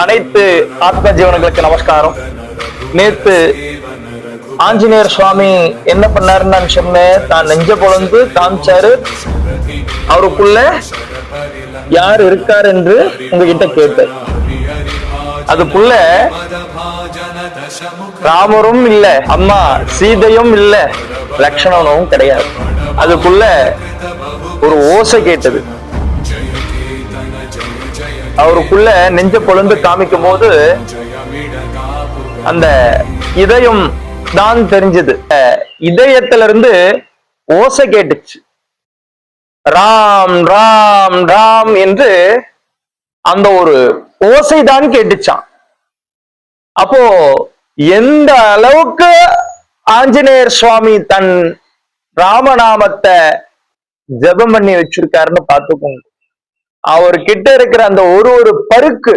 அனைத்து ஆத்ம ஜீவனங்களுக்கு நமஸ்காரம். நேத்து ஆஞ்சநேயர் சுவாமி என்ன பண்ணாருன்னு நான் சொன்னேன். தான் நெஞ்ச பொழந்து காமிச்சாரு. அவருக்குள்ள யார் இருக்கார் என்று உங்ககிட்ட கேட்டார். அதுக்குள்ள ராமரும் இல்ல, அம்மா சீதையும் இல்ல, லக்ஷ்மணனும் கிடையாது. அதுக்குள்ள ஒரு ஓசை கேட்டது. அவருக்குள்ள நெஞ்ச பொழுந்து காமிக்கும் போது அந்த இதயம் தான் தெரிஞ்சது. இதயத்துல இருந்து ஓசை கேட்டுச்சு. ராம் ராம் ராம் என்று அந்த ஒரு ஓசை தான் கேட்டுச்சான். அப்போ எந்த அளவுக்கு ஆஞ்சநேயர் சுவாமி தன் ராமநாமத்தை ஜபம் பண்ணி வச்சிருக்காருன்னு பார்த்துக்கோங்க. அவர்கிட்ட இருக்கிற அந்த ஒரு பருக்கு,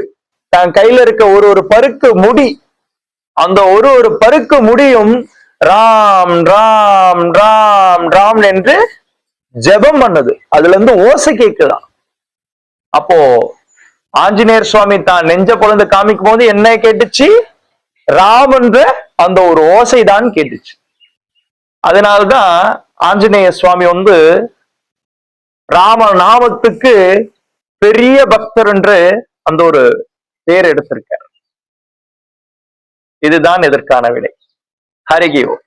தன் கையில இருக்க ஒரு பருக்கு முடி, அந்த ஒரு பருக்கு முடியும் ராம் ராம் ராம் ராம் என்று ஜெபம் பண்ணது. அதுல இருந்து ஓசை கேட்கலாம். அப்போ ஆஞ்சநேயர் சுவாமி தான் நெஞ்ச பொழுது காமிக்கும் போது என்ன கேட்டுச்சு? ராம் என்ற அந்த ஒரு ஓசை தான் கேட்டுச்சு. அதனால்தான் ஆஞ்சநேய சுவாமி ராம நாமத்துக்கு பெரிய பக்தர் என்று அந்த ஒரு பேர் எடுத்திருக்கார். இதுதான் இதற்கான விடை. ஹரிகி ஓம்.